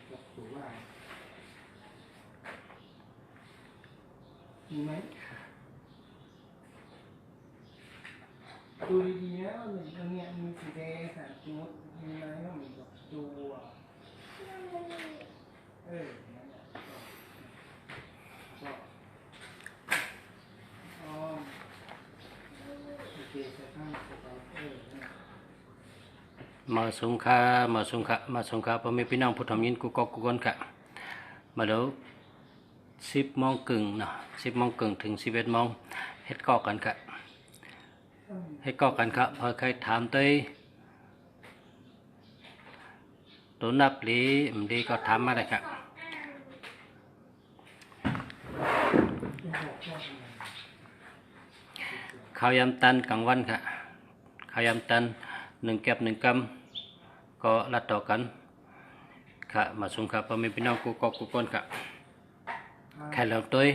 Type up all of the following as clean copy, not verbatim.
กับตัวว่ามีไหมดูดีๆนะอันเนี้ยมีสีแดงสามจุดมีไหมก็มีกับตัวนั่นแหละก็อ๋อโอเคใส่ข้างกระเป๋ามาสงขาพ่อแม่พี่น้องผู้ทำยินกูกอกกูกอนค่ะมาแล้ว10:30เนาะ10:30ถึง11:00เฮ็ดกอกกันค่ะพอใครถามตัวตัวนับหรือไม่ดีก็ถามมาได้ค่ะข้าวยำตันกลางวันค่ะข้าวยำตัน1 แก็บ 1 กำก็รัดต่อกันค่ะมาส่งค่ะพ่อแม่พี่น้องกูกอกกูกอนค่ะแค่เราตัว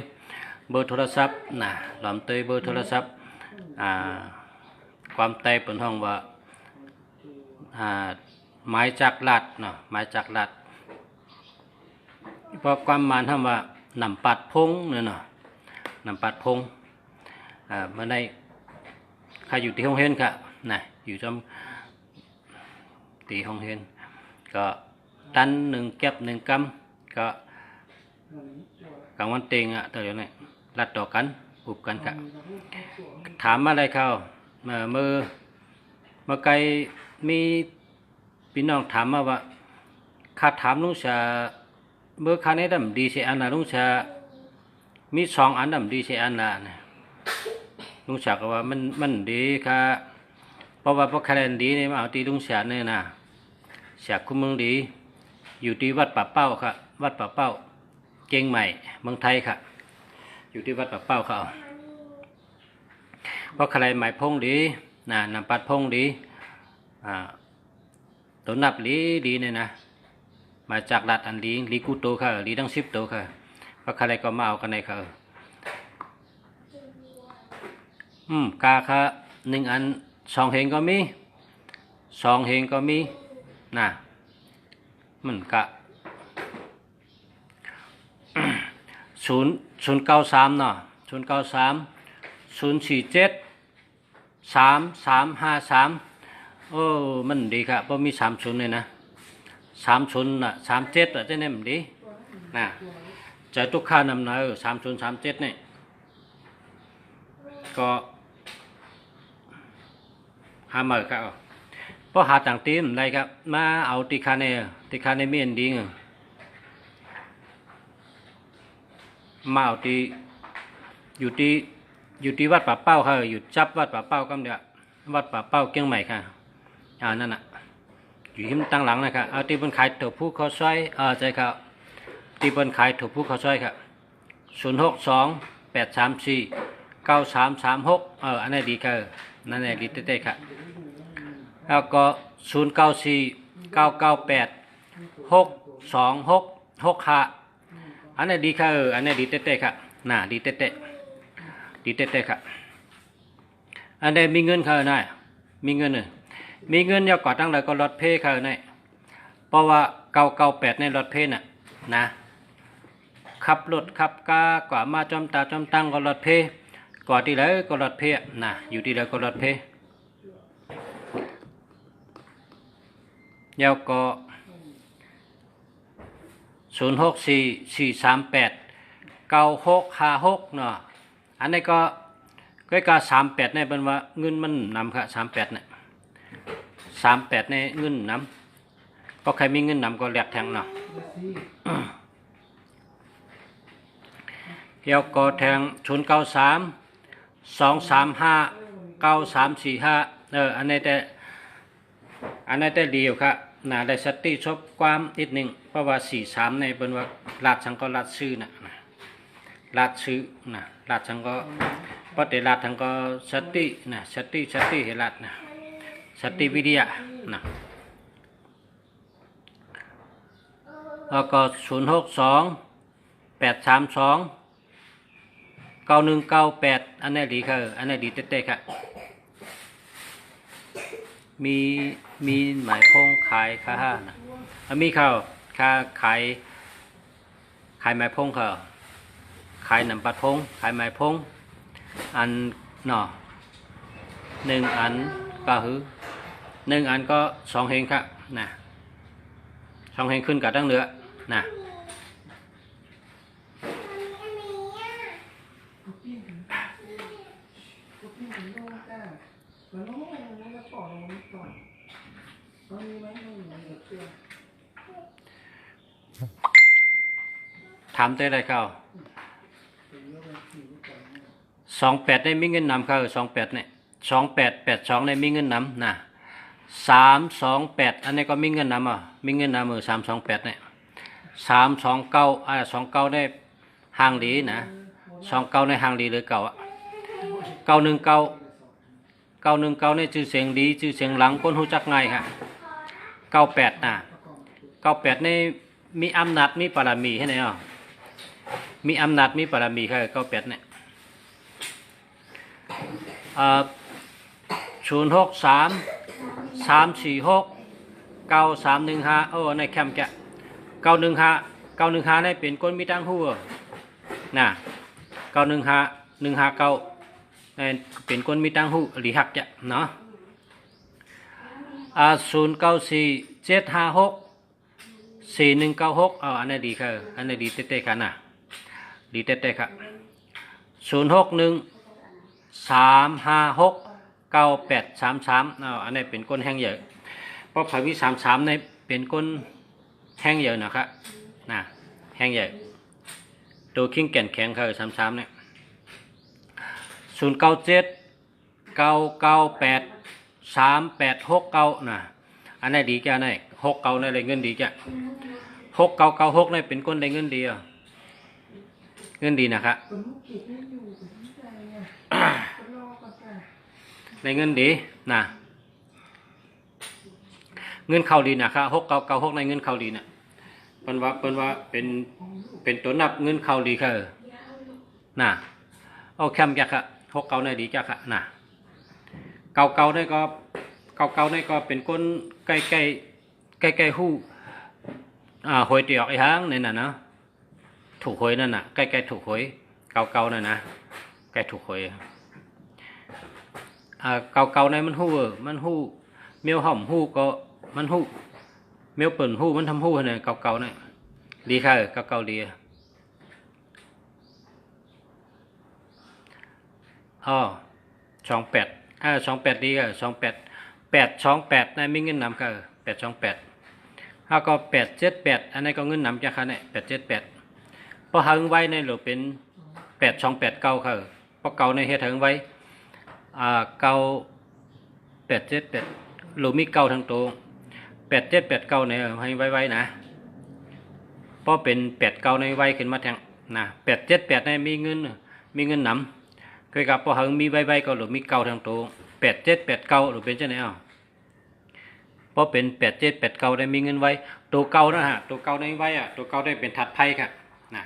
เบอร์โทรศัพท์นะลำตัวเบอร์โทรศัพท์ความใต้เป็นห้องว่าไม้จักลัดเนาะไม้จักลัดเพราะความหมายทำว่านำปัดพงเนี่ยเนาะนำปัดพงเมื่อในใครอยู่ที่ห้องเฮนค่ะนะอยู่trongตีห้องเฮนก็ตัน1 แก็บ 1 กำก็กลางวันเต็งตัวเดียวนี่รัดต่อกันอุบกันค่ะถามอะไรเขาเมื่อไกลมีพี่น้องถามมาว่าข้าถามลุงชาเมื่อคานี้ดำดีเสียอันนะลุงชามี2 อันดำดีเสียอันนะลุงชาก็ว่ามันดีค่ะเพราะว่าพวกคะแนนดีนี่มาเอาตีลุงชาเนี่ยนะชาคุ้มเมืองดีอยู่ที่วัดป่าเป้าค่ะวัดป่าเป้าเชียงใหม่เมืองไทยค่ะอยู่ที่วัดป่าเป้าเขาเพราะคะแนนหมายพงดีนำปัดพงดีตัวนับดีเนี่ยนะมาจากรัฐอันลีกูโตค่ะลีดัง10 โตค่ะเพราะอะไรก็มาเอากันในค่ะกาค่ะ1 อัน2 เฮงก็มี2 เฮงก็มีนะมันกะ093เนาะ093 047 3353มันดีครับเพราะมี30เลยนะ30น่ะ37อ่ะจะเนี่ยมันดีนะใจทุกค่านำหน้า3037นี่ก็หามาครับเพราะหาต่างทีมได้ครับมาเอาติคาเนมีอันดีมาเอาที่อยู่ที่วัดป่าเป้าค่ะอยู่จับวัดป่าเป้าก็เนี่ยวัดป่าเป้าเชียงใหม่ค่ะนั่นน่ะอยู่ที่ตั้งหลังนะครับเอาที่บนขายถั่วผู้ข้าวซอยใจครับที่บนขายถั่วผู้ข้าวซอยครับ062 834 9336อันนี้ดีค่ะนั่นแหละดีเต้ๆค่ะแล้วก็094 998 626 65อันนี้ดีค่ะอันนี้ดีเต้ๆค่ะน่ะดีเต้ๆค่ะอันนี้มีเงินค่ะนายมีเงินอย่าก่อตั้งเลยก็รถเพค่ะนายเพราะว่า998ในรถเพน่ะนะขับรถขับกากว่ามาจอมตาจอมตั้งก็รถเพก่อที่ไหนก็รถเพนะอยู่ที่ไหนก็รถเพแล้วก็064 438 9656เนาะอันนี้ก็38เนี่ยเป็นว่าเงินมันนำค่ะ38เนี่ย38เนี่ยเงินนำก็ใครมีเงินนำก็แหลกแทงเนาะแล้วก็แทง093 235 9345อันนี้แต่เดียวครับได้สติชอบความนิดหนึ่งเพราะว่า43ในเป็นว่าลาดชังก็ลาดซื้อนะลาดซื้อนะลาดชังก็เพราะแต่ลาดชังก็สตินะสติเฮลัดนะสติวิทยานะแล้วก็062 832 9198อันนี้ดีค่ะอันนี้ดีเต้ๆค่ะมีหมายพงขายค่านะ มีข้าวค่าขายไม้พงเขาขายน้ำปัดพงขายไม้พงอันเนาะ1 อันก็คือ1 อันก็2 เฮงครับนะ2 เฮงขึ้นกับตั้งเหลือนะ กูปิ้งถึงโล่งจ้ามันโล่งมันจะปล่อยมันก่อนมันมีไหมมันมีเด็กเตือน ถามได้ไรเขา28ได้มีเงินนำเขา28เนี่ย2882ได้มีเงินนำนะ328อันนี้ก็มีเงินนำอ่ะมีเงินนำ328เนี่ย32929ได้ห่างดีนะ29ในห่างดีเลยเก่าอ่ะ919ในชื่อเสียงดีชื่อเสียงหลังคนรู้จักง่ายฮะ98นะ98ในมีอำนาจมีบารมีให้ไหนอ่ะมีอำนาจมีบารมีค่ะ98เนี่ย063 346 9315โอ้ในแคมป์จะ915ได้เป็นคนมีตังหู้น่ะ915 159ได้เป็นคนมีตังหู้หลีหักจะเนาะ094 756 4196อันนี้ดีค่ะอันนี้ดีเต้ๆกันนะดีเต้ๆค่ะ061 356 9833อันนี้เป็นก้นแห้งเยอะเพราะภาวิ33ในเป็นก้นแห้งเยอะนะครับนะแห้งเยอะตัวขิงแก่นแข็งค่ะ33เนี่ย097 998 3869นะอันนี้ดีแก่ไหน69ในได้เงินดีแก่6996ในเป็นก้นได้เงินดีอ่ะเงินดีนะครับ คนลูกจิตไม่อยู่กับที่ใจไงคนรอก่อนจ้ะ ในเงินดีนะเงินเข้าดีนะครับ6996ในเงินเข้าดีนะเปิ้นว่าเป็นตัวนับเงินเข้าดีค่ะนะเอาแคมจักอะ69ในดีจักอะนะ99ในก็เป็นคนใกล้ฮู้หวยตีออกไอ้หางนี่น่ะนะถูกหวยนั่นน่ะใกล้ถูกหวย99นั่นนะใกล้ถูกหวยเก่าในมันหู้เมียวห่อมหู้ก็มันหู้เมียวเปิ่นหู้มันทำหู้เนี่ยเก่าเนี่ยดีค่ะเก่าดี28ดีค่ะ828ในมีเงินนำค่ะ828ถ้าก็878อันนี้ก็เงินนำจากค่ะเนี่ย878พอหึงไว้ในหรือเป็น8289ค่ะเพราะเก่าในเฮ็ดหึงไว้9 878หรือมีเก่าทั้งตัว8789เนี่ยให้ไว้นะเพราะเป็น89ในไว้ขึ้นมาแทงนะ878ในมีเงินนำเคยกับพอหึงมีไว้ก็หรือมีเก่าทั้งตัว8789หรือเป็นจังได๋เพราะเป็น8789ได้มีเงินไว้ตัวเก่านะฮะตัวเก่าในไว้อ่ะตัวเก่าได้เป็นถัดไฟค่ะนะ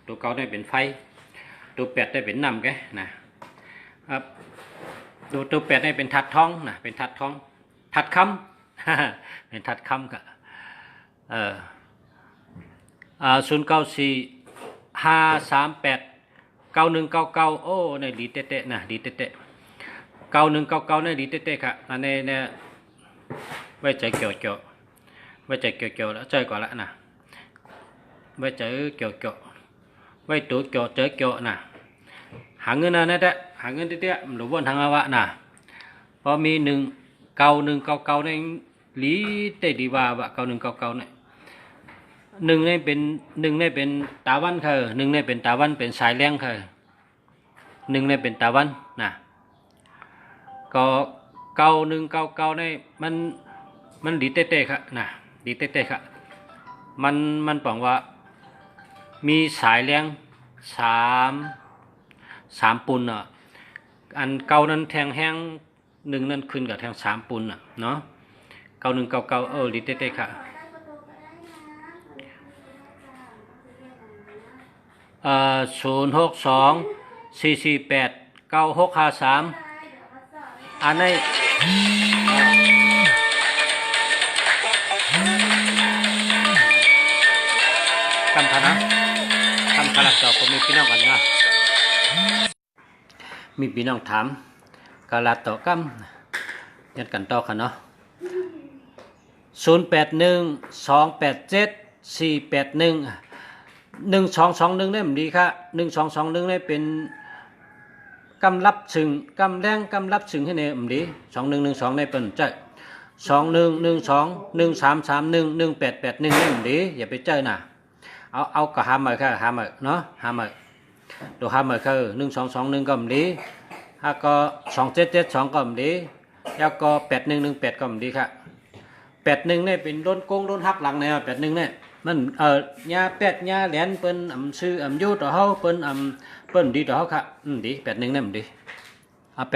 ตัวเก่าได้เป็นไฟตัว8ได้เป็นน้ำแกนะครับตัว8ได้เป็นถัดทองนะเป็นถัดทองถัดคำ เป็นถัดคำค่ะ094 538 9199โอ้ในดีเตะนะดีเตะ9199ในดีเตะค่ะอันนี้เนี่ยไว้ใจเกี่ยวไว้ใจเกี่ยวแล้วใจก่อนละนะไว้ใจเกี่ยวไว้ตัวเกี่ยวนะหาเงินนะเนี่ยหาเงินเตะหรือว่าทางอวะนะพอมี19199ในลีเตดีว่า9199เนี่ยหนึ่งในเป็นตาวันค่ะหนึ่งในเป็นตาวันเป็นสายแรงค่ะหนึ่งในเป็นตาวันนะก็9199ในมันดีเตะค่ะนะดีเตะค่ะมันบอกว่ามีสายแรง3ปุ่นอ่ะอันเก่านั้นแทงแห้งหนึ่งนั้นขึ้นกับแทง3ปุ่นอ่ะเนาะ9199ดีเตะค่ะ062 448 9653อันนี้ กำพนะกำพลักต่อผมมีพี่น้องกันนะมีพี่น้องถามกาลาต่อกำยัดกันต่อกันเนาะ08128748112221เนี่ยมันดีค่ะ1221เนี่ยเป็นกำรับซึ่งกำแรงกำรับซึ่งให้เนี่ยมันดี2112เนี่ยเป็นใจ211213311881เนี่ยมันดีอย่าไปเจอน่ะเอากระหามมาค่ะหามมาเนาะหามมาตัวหามมาคือ1221ก็มันดีถ้าก็2772ก็มันดีแล้วก็8118ก็มันดีค่ะ81เนี่ยเป็นโดนโกงโดนหักหลังเนี่ย81เนี่ยมันญา8ญาแหลนเปิ้นชื่ออยู่ต่อเฮาเปิ้นดีต่อเฮาค่ะดี81เนี่ยมันดีเอา8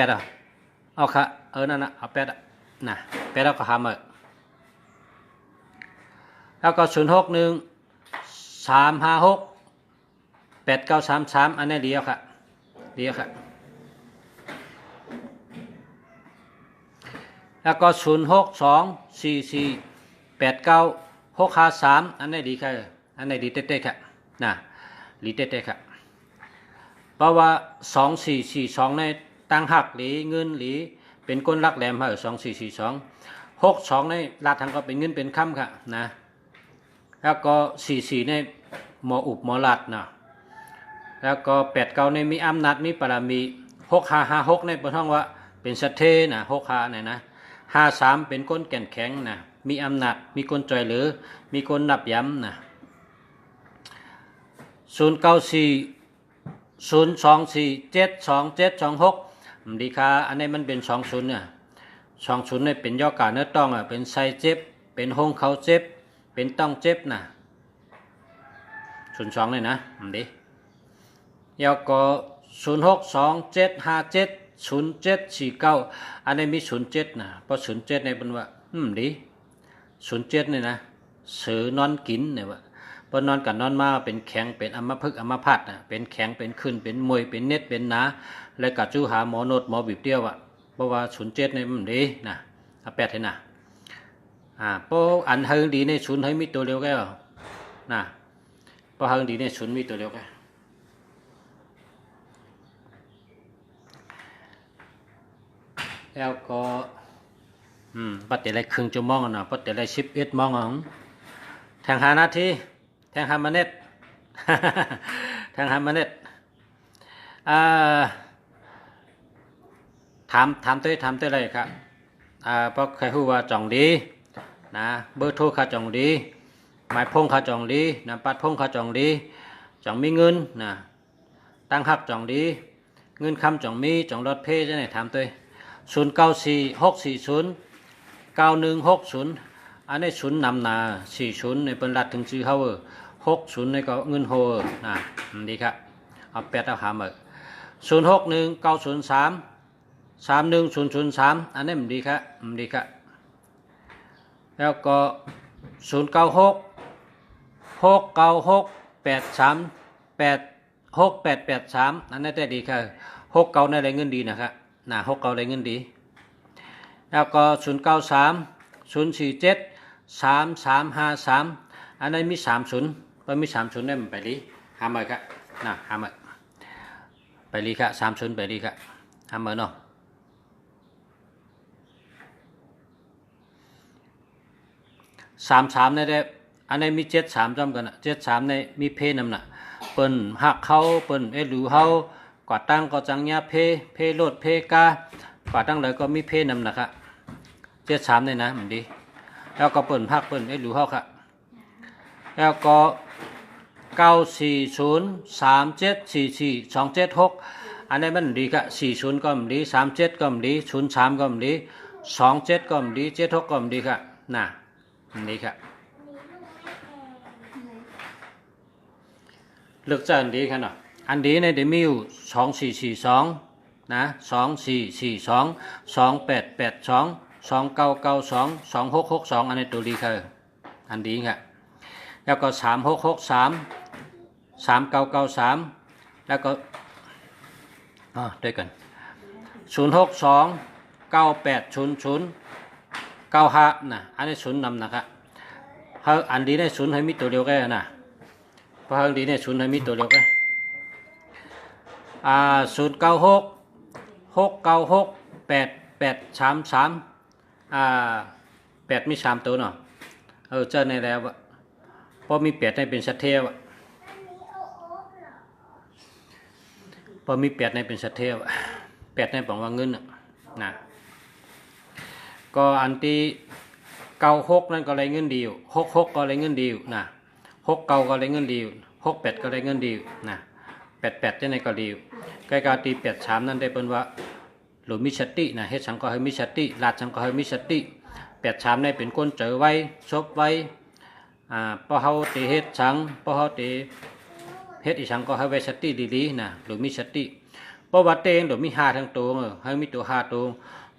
เอาค่ะนั่นน่ะเอา8น่ะ8แล้วก็หามมาแล้วก็0613568933อันนี้ดีแล้วค่ะดีแล้วค่ะแล้วก็0624489653อันนี้ดีค่ะอันนี้ดีเต๊ะๆค่ะนะดีเต๊ะๆค่ะเพราะว่า2442ในตั้งหักหรือเงินหรือเป็นก้นรักแหลมค่ะ2442 62ในลาดทางก็เป็นเงินเป็นค่ำค่ะนะแล้วก็44ในหมออุบหมอลัดนะแล้วก็89ในมีอำนาจมีปรามี6556ในประท่องว่าเป็นสัตเทนะ65เนี่ยนะ53เป็นก้นแก่นแข็งนะมีอำนาจมีก้นจอยหรือมีก้นนับย้ำนะ094 024 72726ดีค่ะอันนี้มันเป็น20เนี่ย20เนี่ยเป็นย่อกาเนื้อต้องเป็นไซเจ็บเป็นห้องเขาเจ็บเป็นต้องเจ็บนะ02เลยนะดีแล้วก็0627570749อันนี้มี07นะเพราะ07ในเป็นว่าดี07เนี่ยนะเสือนอนกินเนี่ยว่าพอนอนกับนอนมาเป็นแข็งเป็นอัมพฤกษ์อัมพาตนะเป็นแข็งเป็นขึ้นเป็นมวยเป็นเน็ตเป็นหนาแล้วก็จู้หาหมอโนดหมอบีบเตี้ยวเพราะว่า07เนี่ยมันดีนะเอา8ให้นะเพราะอันเฮงดีใน0ให้มีตัวเร็วแก่นะเพราะเฮงดีใน0มีตัวเร็วแก่แล้วก็ปัจจัยไรครึ่งชั่วโมงนะปัจจัยไร11 โมงแทง5 นาทีแทง5 มินิทแทง5 มินิทถามตัวอะไรครับเพราะใครรู้ว่าจ่องดีนะเบอร์โทรเขาจ่องดีหมายพงเขาจ่องดีนะปัดพงเขาจ่องดีจ่องมีเงินนะตั้งหักจ่องดีเงินคำจ่องมีจ่องรถเพย์จะไหนถามตัว0946409160อันนี้0นำนา40ในเป็นรัดถึงชื่อเขา60ในก็เงินโฮนะดีครับเอา8เอาหามา0619033103อันนี้มันดีครับดีครับแล้วก็09669683686883อันนี้ได้ดีครับ69ในได้เงินดีนะครับ69ได้เงินดีแล้วก็0930473353อันนี้มี30พอมี30ได้มันไปดีหามาครับหามาไปดีครับ30ไปดีครับหามาเนาะ33ในได้อันนี้มี73จำกัน73ในมีเพนำน่ะเปิ้นหักเขาเปิ้นหรือเฮากว่าตั้งก็จังยาเพโลดเพกากว่าตั้งเลยก็มีเพนำนะครับ73เนี่ยนะมันดีแล้วก็เปิ้นหักเปิ้นหรือเฮาค่ะแล้วก็9403744276อันนี้มันดีครับ40ก็มันดี37ก็มันดี03ก็มันดี27ก็มันดี76ก็มันดีครับอันนี้ครับเลือกจะอันดีครับเนาะอันดีในเดมิว2442นะ2442 2882 2992 2662อันนี้ตัวดีครับอันดีครับแล้วก็3663 3993แล้วก็ด้วยกัน062 9800 95นะอันนี้0นำนะครับอันดีได้0ให้มีตัวเดียวแค่นะ พอเฮงดีเนี่ยศูนย์ให้มีตัวเดียวกัน09669688338มี3ตัวเนาะเจอในแล้วพอมี8ในเป็นสัตว์เทวพอมี8ในเป็นสัตว์เทว8ในบอกว่าเงินนะก็อันที่96นั่นก็ได้เงินดีอยู่66ก็ได้เงินดีอยู่นะ69ก็ได้เงินดีอยู่68ก็ได้เงินดีอยู่นะ88จังได๋ก็ดีอยู่ใกล้ๆตี83นั่นได้เปิ้นว่าหรือมีสตินะเฮ็ดสังก็ให้มีสติลาดสังก็ให้มีสติ83ได้เป็นคนเจอไว้ซบไว้พอเฮาติเฮ็ดสังพอเฮาติเฮ็ดอีสังก็ให้ไว้สติดีๆนะหรือมีสติเพราะว่าเตงหรือมี5ทั้งตัวให้มีตัว5ตัว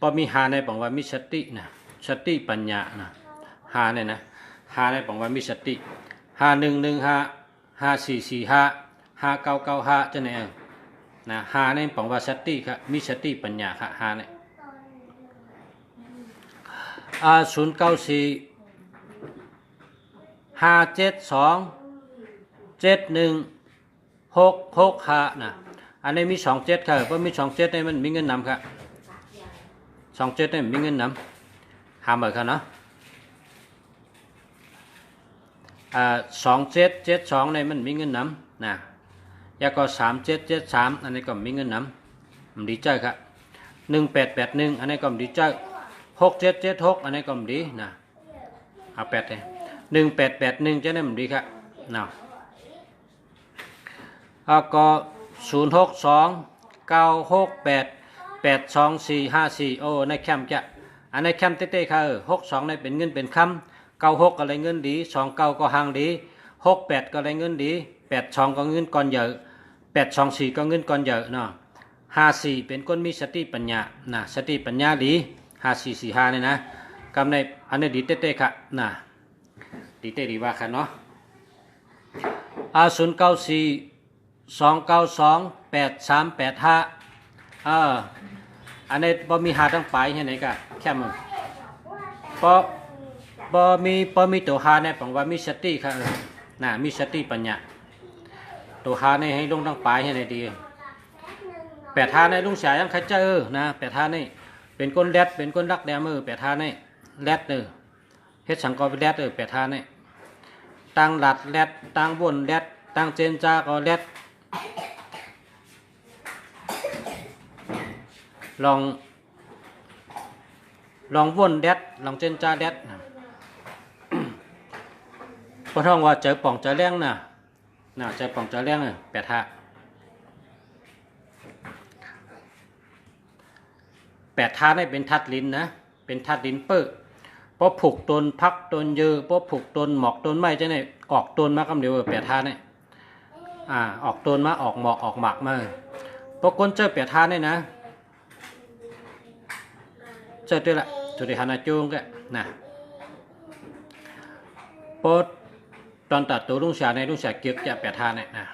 พอมี5ในบอกว่ามีสตินะสติปัญญานะ5เนี่ยนะ5ในบอกว่ามีสติ5115 5445 5995จังได๋นะ5ในบอกว่าสติครับมีสติปัญญาครับ5เนี่ย094 572 71 665นะอันนี้มี27ครับเพราะมี27เนี่ยมันมีเงินนำครับ27เนี่ยมีเงินนำหาเหมือนกันเนาะ2772เนี่ยมันมีเงินนำนะแล้วก็3773อันนี้ก็มีเงินนำมันดีใจครับ1881อันนี้ก็ดีใจ6776อันนี้ก็ดีนะเอา8เลย1881จะได้มันดีครับเนาะแล้วก็062 968 82454ในแคมป์จะอันในแคมป์เต้ๆค่ะ62ในเป็นเงินเป็นคำ96ก็ได้เงินดี29ก็ห่างดี68ก็ได้เงินดี82ก็เงินก่อนเยอะ824ก็เงินก่อนเยอะเนาะ54เป็นคนมีสติปัญญานะสติปัญญาดี5445เนี่ยนะกำในอันนี้ดีเต้ๆค่ะนะดีเต้ดีว่าค่ะเนาะ094 292 8385อันนี้บ่มีหาทั้งปลายให้ไหนกะแค่มึงบ่มีตัวหาในปังว่ามีสติค่ะน่ะมีสติปัญญาตัวหาในให้ลงทั้งปลายให้ไหนดี85ในลุงเสียยังใครเจอนะ85นี่เป็นคนแรดเป็นคนรักแดมือ85นี่แรดเฮ็ดสังกอเป็นแรด85นี่ตั้งหลัดแรดตั้งบนแรดตั้งเจนจาก็แรดลองวนแดดลองเจนจ้าแดดพอท่องว่าเจอป่องเจอแรงน่ะเจอป่องเจอแรง8 นี่เป็นทัดลิ้นนะเป็นทัดลิ้นเปิ้พอผูกตนพักตนเยอะพอผูกตนหมอกตนไม้จะไหนออกตนมาคำเดียว8 นี่ออกตนมาออกหมอกออกหมักมาพอคนเจอ8 นี่นะเจอตัวละจุดที่หันจูงก็นะพอตอนตัดตัวลุงเสียในลุงเสียเกี่ยวจะ8 นี่นะ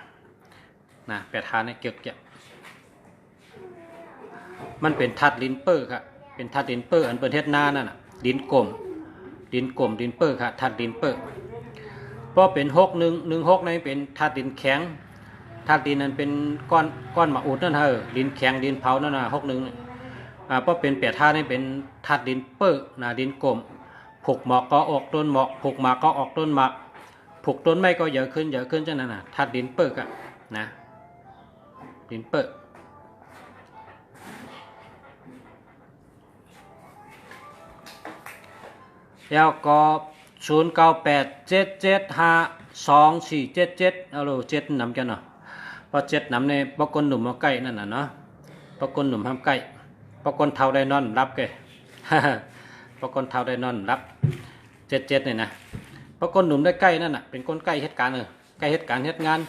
8 นี่เกี่ยวจะมันเป็นทัดลิ้นเปิ้ครับเป็นทัดลิ้นเปิ้อันเป็นเทศนานั่นน่ะลิ้นกลมลิ้นเปิ้ครับทัดลิ้นเปิ้พอเป็น6116ในเป็นทัดลิ้นแข็งทัดลิ้นนั้นเป็นก้อนหมาอุดนั่นลิ้นแข็งลิ้นเผานั่นน่ะ61เพราะเป็น8 นี่เป็นทัดลิ้นเปิ้นะลิ้นกลมผูกหมอกก็ออกต้นหมอกผูกหมากก็ออกต้นหมากผูกต้นไม้ก็เยอะขึ้นจังนั้นน่ะทัดลิ้นเปิ้อะนะลิ้นเปิ้แล้วก็0987752477เอาลู7นำกันเนาะพอ7นำในปกคนหนุ่มมาใกล้นั่นน่ะเนาะปกคนหนุ่มทำใกล้ปกคนเท่าได้นอนรับแก ปกคนเท่าได้นอนรับ77นี่นะปกคนหนุ่มได้ใกล้นั่นน่ะเป็นคนใกล้เหตุการณ์ใกล้เหตุการณ์เหตุงาน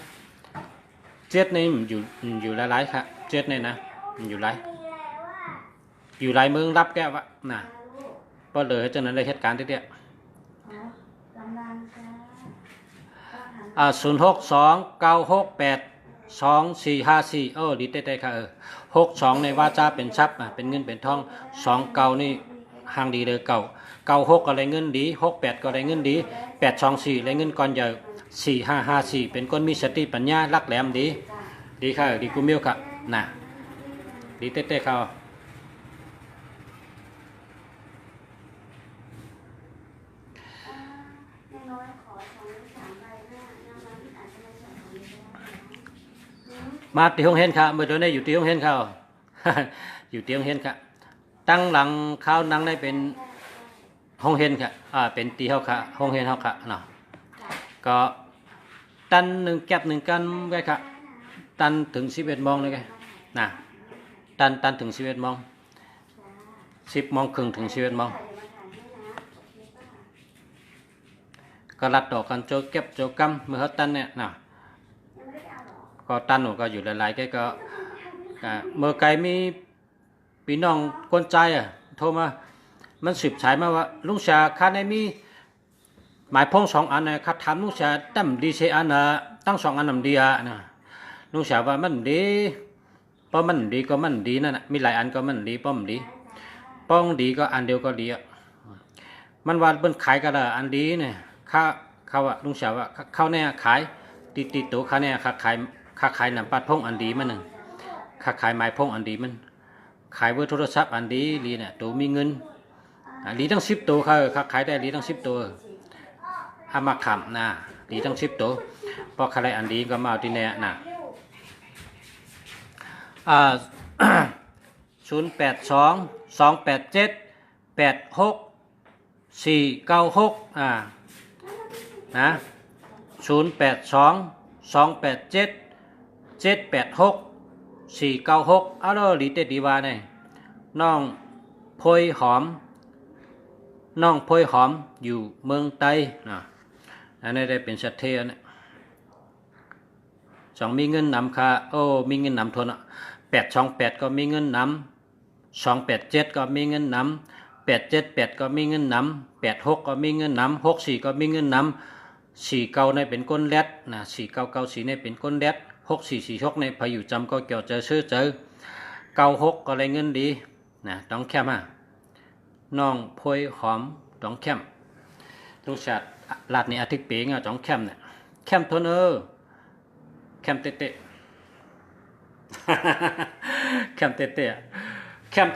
7นี่อยู่หลายๆค่ะ7นี่นะอยู่หลายเมืองรับแกวะน่ะพอเลยจังนั้นได้เหตุการณ์ทีเดียว062 968 2454ดีเต้ๆค่ะ62ในวาจาเป็นทรัพย์เป็นเงินเป็นทอง29นี่ห่างดีเลย96ก็ได้เงินดี68ก็ได้เงินดี824ได้เงินก่อนใหญ่ 4554เป็นคนมีสติปัญญารักแหลมดีดีค่ะดีกูมิวค่ะน่ะดีเต้ๆเขามาที่ห้องเห็นค่ะเมื่อตอนนี้อยู่ที่ห้องเห็นเขา อยู่ที่ห้องเห็นค่ะตั้งหลังข้าวนั่งได้เป็นห้องเห็นค่ะเป็นตีเฮาค่ะห้องเห็นเฮาค่ะเนาะก็ตันหนึ่งแก็บหนึ่งกันไว้ค่ะตันถึง11 โมงเลยไงนะตันถึง11 โมง10 โมงครึ่งถึง11 โมงก็รัดต่อกันโจเก็บโจกำเมื่อเขาตันเนี่ยนะก็ตันหนูก็อยู่หลายๆก็เมื่อไกลมีพี่น้องคนใจโทรมามันสืบสายมาว่าลุงชาข้าในมีหมายพ้อง2 อันนะครับถามลุงชาตั้มดีเซอันตั้ง2 อันนำดีนะลุงชาว่ามันดีเพราะมันดีก็มันดีนั่นนะมีหลายอันก็มันดีเพราะมันดีป้องดีก็อันเดียวก็ดีมันว่าเปิ้นขายกันละอันดีเนี่ยเขาว่าลุงชาว่าเขาเนี่ยขายติดตัวเขาเนี่ยค่าขายน้ำปัดพงอันดีมันหนึ่งค่าขายไม้พงอันดีมันขายเบอร์โทรศัพท์อันดีลีเนี่ยตัวมีเงินลีตั้ง10 ตัวเขาขายได้ลีตั้ง10 ตัวอามาขำนะลีตั้ง10 ตัวพอขายอันดีก็มาเอาที่เนี่ยนะ082 287 86 496นะ082 287 786 เอาเลยลีเตดีว่าเนี่ยน้องพลอยหอมอยู่เมืองไต้นะอันนี้ได้เป็นสัตว์เทียเนี่ยมีเงินนำค่ะมีเงินนำทน828ก็มีเงินนำ287ก็มีเงินนำ878ก็มีเงินนำ86ก็มีเงินนำ64ก็มีเงินนำ49ในเป็นก้นแรดนะ4994ในเป็นก้นแรด6446ในพายุจำก็เกี่ยวเจอ96ก็เลยเงินดีนะต้องแคมน้องพลอยหอมต้องแคมลุงชาติลาดนี่อาทิตย์เป๋งต้องแคมเนี่ยแคมทนแคมเตะ แคมเ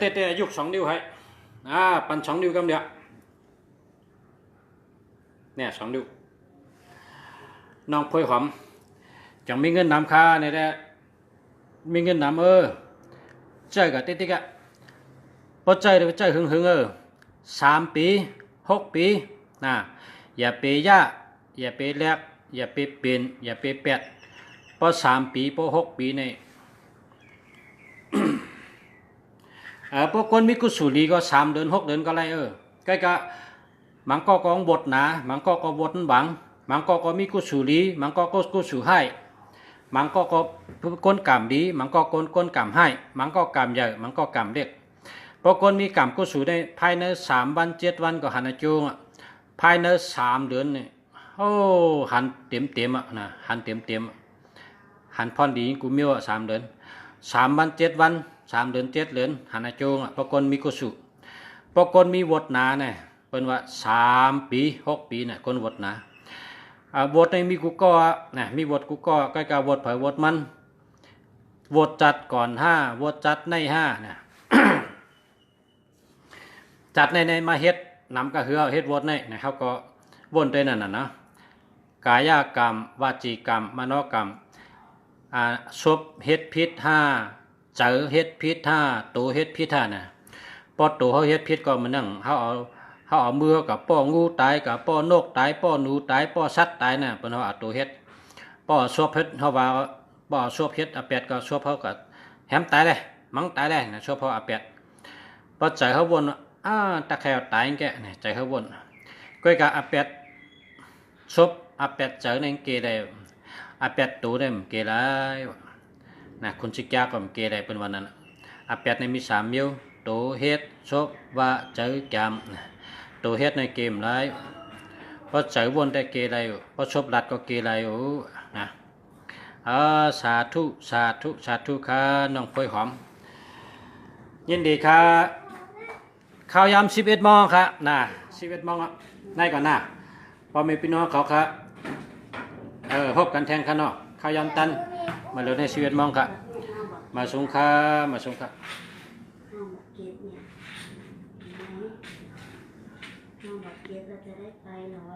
ตะยุก2 นิ้วให้ปัน2 นิ้วกำเดียวเนี่ย2 นิ้วน้องพลอยหอมจังมีเงินนำค่าเนี่ยแหละมีเงินนำใจกับติ๊กพอใจเดี๋ยวใจหึง3 ปี6 ปีนะอย่าไปอย่าไปแลกอย่าไปเปลี่ยนอย่าไปแปดพอ3 ปีพอ6 ปีในพวกคนมีกุศลีก็3 เดือน6 เดือนก็ไรใกล้กับมันก็กองบทหนามันก็บทบังมันก็มีกุศลีมันก็กุศให้มันก็ก้นกรรมดีมันก็ก้นกรรมให้มันก็กรรมใหญ่มันก็กรรมเล็กพอคนมีกรรมกุศลได้ภายใน3 วัน 7 วันก็หันจูงภายใน3 เดือนนี่หันเต็มนะหันเต็มหันพรดีกูมีว่า3 เดือน3 วัน 7 วัน3 เดือน 7 เดือนหันจูงพอคนมีกุศลพอคนมีวดหนาเนี่ยเป็นว่า3 ปี 6 ปีเนี่ยคนวดหนาบทในมีกูก็นะมีบทกูก็ใกล้กับบทเผยบทมันบทจัดก่อน5บทจัดใน5นะ จัดในมาเฮ็ดนำก็คือเฮ็ดบทในนะครับก็วนได้นั่นน่ะนะกายกรรมวจีกรรมมโนกรรมศพเฮ็ดพิษ5เจอเฮ็ดพิษ5ตัวเฮ็ดพิษ5น่ะพอตัวเฮาเฮ็ดพิษก็มันนั่งเฮาเอามือกับป้องูตายกับป้อนกตายป้อหนูตายป้อสัตว์ตายน่ะเพิ่นเฮาเอาตัวเฮ็ดป้อศพเฮ็ดเฮาว่าป้อศพเฮ็ดอาแปดก็ศพเฮาก็แหมตายเลยมังตายเลยนะศพเฮาอาแปดพอใจเฮาวนตะแควตายแกเนี่ยใจเฮาวนก้อยกะอาแปดศพอาแปดเจอในเกได้อาแปดตัวได้เกได้นะคุณสิกยาก็เกได้เป็นวันนั้นอาแปดในมี3 นิ้วตัวเฮ็ดศพว่าเจอจำตัวเฮ็ดในเกมไรเพราะใจวนได้เกไรเพราะชบรัดก็เกไรนะสาธุค่ะน้องพลอยหอมยินดีค่ะข่าวยาม11 โมงค่ะ11 โมงในก่อนนะพอมีพี่น้องเขาค่ะ พบกันแทงข้างนอกข้าวยำตันมาเร็วในชีวิตมองกะมาสงค่ามาสงค่า ห้องบักเก็ตเนี่ยเห็นไหมห้องบักเก็ตเราจะได้ไปเหรอ